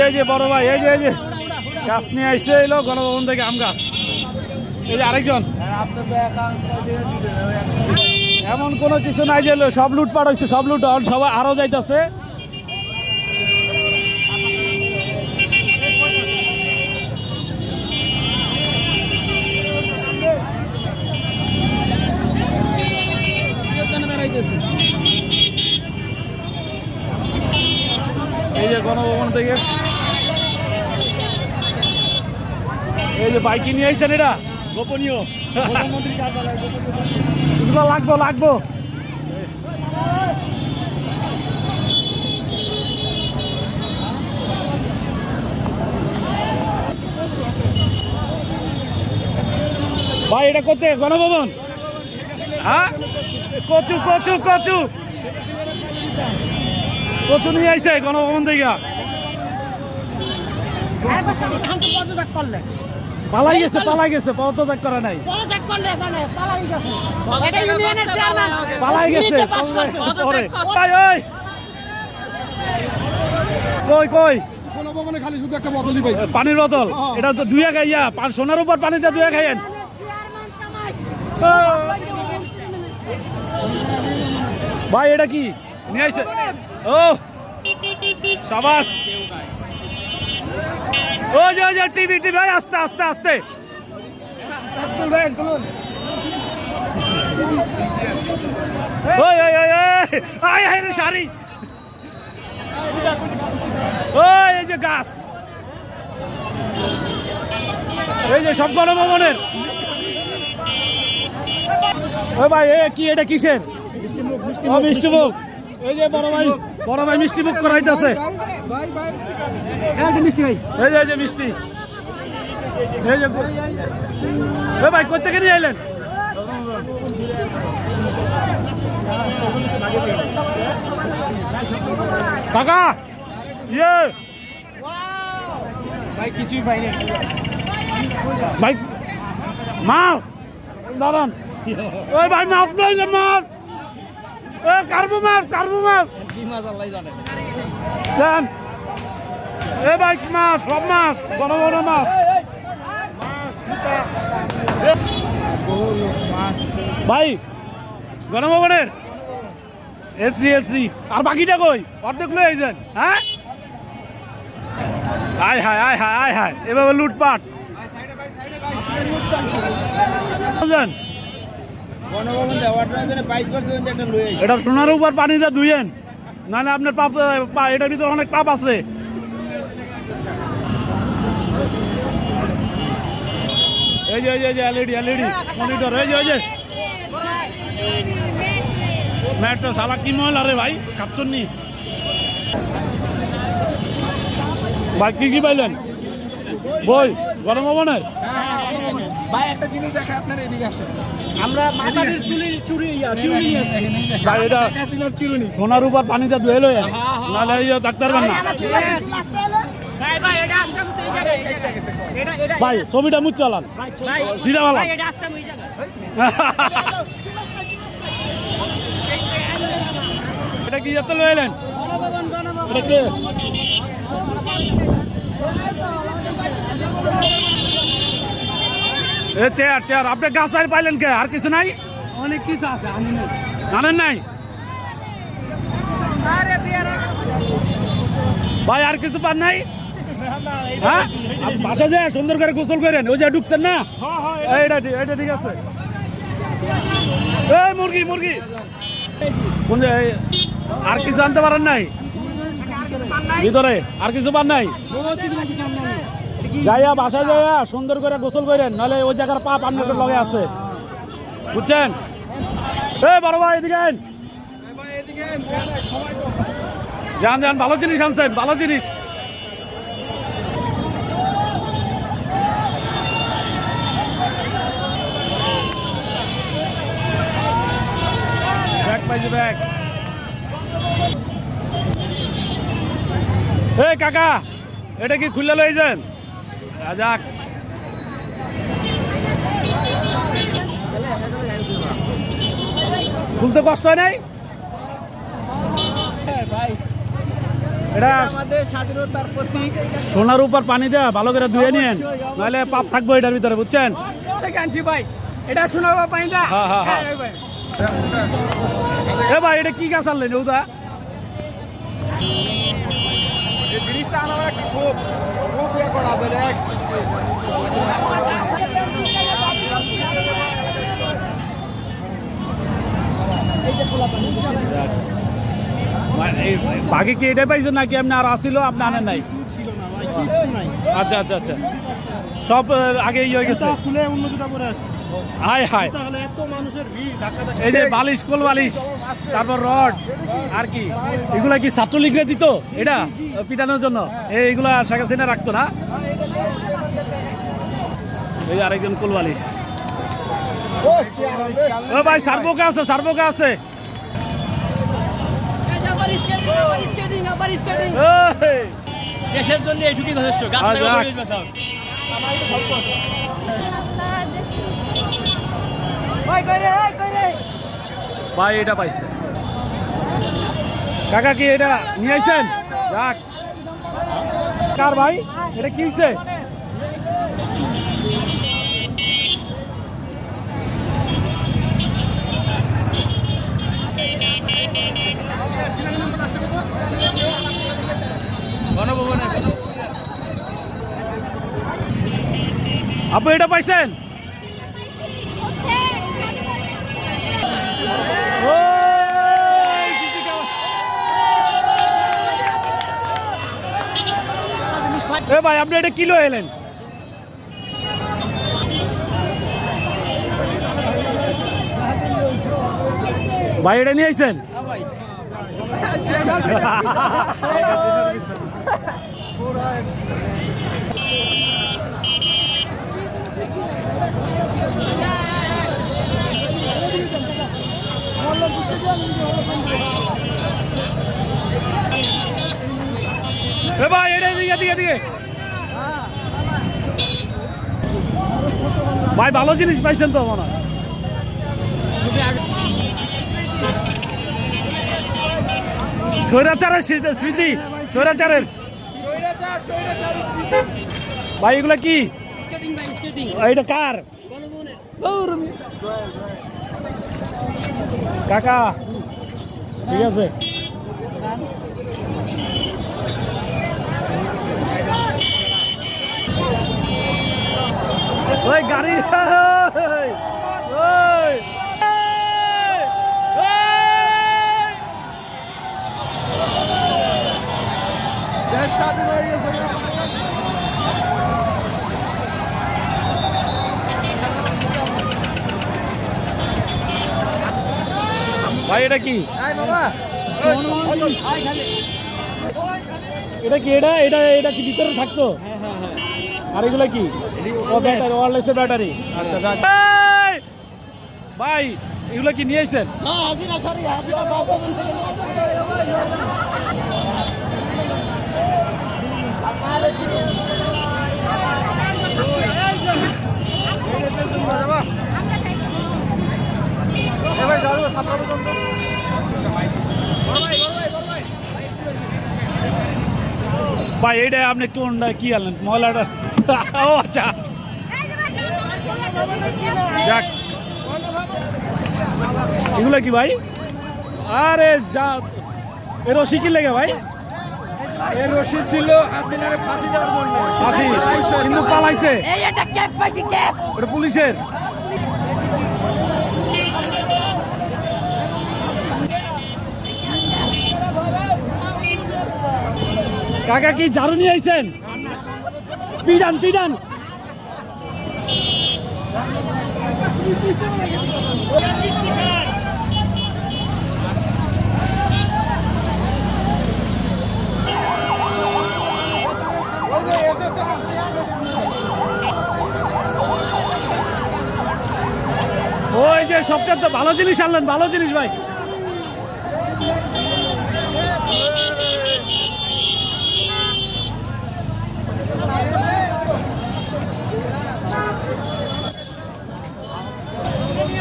এই যে বড় ভাই এই যে গাছ নিয়ে আসছে এলো গণভবন থেকে আম গাছ। এই যে আরেকজন, এমন কোনো কিছু নাই যে সব লুটপাট হয়েছে, সব লুট সবাই আরো যাইতেছে। এই যে গণভবন থেকে এই যে বাইক নিয়ে আসছেন, এটা গোপনীয়, লাগবো ভাই। এটা করতে গণভবন, হ্যাঁ কচু কচু কচু কচু নিয়ে আইছে গণভবন থেকে। পালাই গেছে পদত্যাগ করা নাই, পালাই গেছে। কই খালি শুধু একটা বোতলই পাইছি, পানির বোতল। এটা তো দুইয়া খাইয়া সোনার উপর পানিতে দুইয়া খাইয়েন। ভাই এটা কি নিয়ে আইছে? ও সাবাস। ও যে টিভি ভাই, আস্তে আস্তে আস্তে। শাড়ি, এই যে গাছ, এই যে সব গণভবনের। ও ভাই কি এটা কিসের? মিষ্টি মুখ। এই যে বড় ভাই মিষ্টি মুখ করাইতেছে। এই যে মিষ্টি, এই যে ভাই কই থেকে নিয়ে এলেন? কাকা ইয়ে ভাই কিছুই পাইনি ভাই। মাল দাঁড়ান, ওই ভাই মাছ নইলে মাছ, কার্বো মাছ দেন। এ ভাই মাছ, সব মাছ, বড় বড় মাছ। ভাই গণভবনের এফসি আর বাকিটা কই? অর্ধেক লয়ে আইছেন, হ্যাঁ? আয় হায় এভাবে লুটপাট। এটা সোনার উপর পানিটা ধুইয়েন, নাহলে আপনার পাপ, এটার ভিতরে অনেক পাপ আছে। এই যে এলইডি মনিটর, এই যে মেট্রো শালা কি মহল। আরে ভাই খাচ্ছন নি ভাই? কি পাইলেন বই গণভবনের? ভাই একটা জিনিস দেখে আপনার এদিকে আসেন, আমরা চুরি ভাই, এটা সোনার উপর পানিতে ধুয়ে লয়, নাহলে ডাক্তার না। ভাই ছবিটা মুখ চালান সিধা ভালো। এটা কি এত লয়ে এলেন? এটা কে? চেয়ার আপনি গাছ আর পাইলেন কে? আর কিছু নাই? অনেক কিছু আছে, জানেন নাই ভাই? আর কিছু পান নাই? হ্যাঁ বাসা যায় সুন্দর করে গোসল করেন। ওই যে ঢুকছেন না, এটা ঠিক আছে। এই মুরগি কোন আর কিছু আনতে পারেন নাই ভিতরে? আর কিছু পান নাই? যাইয়া বাসা যাইয়া সুন্দর করে গোসল করেন, নাহলে ওই জায়গার পাপ আপনাদের লগে আছে, বুঝছেন? এই বড় ভাই এদিকে যান, ভালো জিনিস আনছেন, ভালো জিনিস। ব্যাগ এই কাকা এটা কি খুলে লইছেন? যাক খুলতে কষ্ট হয় নাই ভাই? এটা আমাদের স্বাধীনতার প্রতীক। সোনার উপর পানি দেওয়া, ভালো করে ধুয়ে নিয়েন, নাহলে পাপ থাকবো এটার ভিতরে, বুঝছেন? আনছি ভাই, এটা সোনার উপর পানি দেওয়া। হ্যাঁ, হ্যাঁ, হ্যাঁ। এ ভাই, এটা কি গাছ আনলেন ওদা? এই জিনিসটা আমার একটা খুব খুব ইয়ে করা যায় এক বাকি কি এটাই পাইছেন নাকি আপনি আর আসিল আপনি আনেন নাই? আচ্ছা আচ্ছা আচ্ছা, সব আগে ইয়ে হয়ে গেছে। হাই হাই, এই যে বালিশ, কোল বালিশ, তারপর রড, আর কি এগুলা কি ছাত্রলীগরা দিত এটা পিটানোর জন্য? এইগুলা শেখ হাসিনা রাখতো না? এই যে আরেকজন কোল বালিশ। ও ভাই, সার্বকা আছে, সার্বকা আছে। দেশের জন্য এইটুকুই যথেষ্ট। ভাই এটা পাইছে কাকা, কি এটা নিয়ে আইছেন? যাক, কার ভাই এটা কি হইছে? গণভবনে আপু এটা পাইছেন? এ ভাই, আপনি এটা কিলো এলেন? ভাই এটা নিয়ে আইছেন? ভাই এটা দিকে দিকে দিকে ভাই, ভালো জিনিস পাইছেন তো মনে হয়। স্বৈরাচারের স্মৃতি, স্বৈরাচারের ভাই, এগুলা কি? এটা কার কাকা? ঠিক আছে, ওই গাড়ি, স্বাধীন হয়ে গেছে। ভাই এটা কি? এটা কি? এটা এটা এটা কি ভিতরে থাকতো? আর এগুলা কি? ও ব্যাটারি, ওয়্যারলেসের ব্যাটারি। আচ্ছা ভাই, এগুলা কি নিয়ে আইছেন? ভাই এটা আপনি কোন কি আনলেন? ময়লাটা? ও আচ্ছা, যাক, এগুলা কি ভাই? আরে যা, এর রশি কি লেগে ভাই? এর রশি ছিল হাসিনারে ফাঁসি দেওয়ার জন্য। ফাঁসি, কিন্তু পালাইছে। এটা ক্যাপ পাইছি, ক্যাপ। এটা পুলিশের। কাকা কি ঝাড়ু নিয়ে আইছেন? পিডান পিডান। ওই যে সবচেয়ে তো ভালো জিনিস আনলেন, ভালো জিনিস ভাই।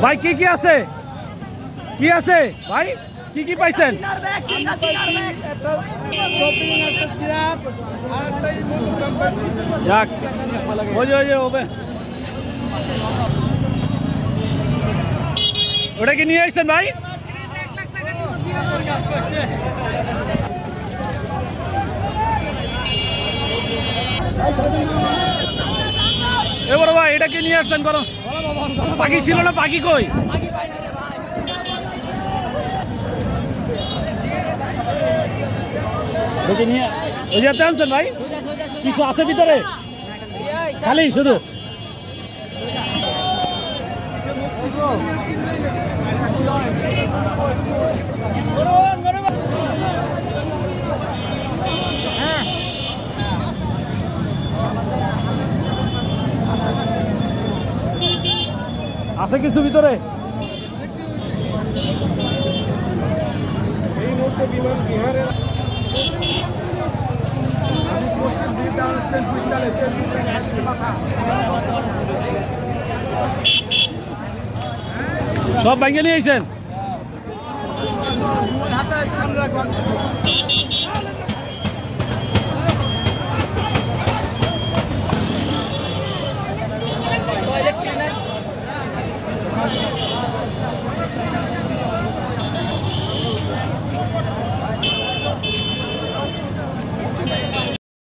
ভাই কি কি আছে? কি আছে ভাই? কি কি পাইছেন? যাক ওই যে হবে ওটা কি নিয়ে আসছেন ভাই? এবার ভাই এটা কি নিয়ে আসছেন? করো পাখি ছিল না, পাখি কই? দেখে নিয়ে ওই যে আনছেন ভাই, কিছু আছে ভিতরে খালি শুধু? আছে কিছু ভিতরে? এই মুহূর্তে বিমান বিহারের সব ব্যাংকে নিয়ে আইছেন? হাতে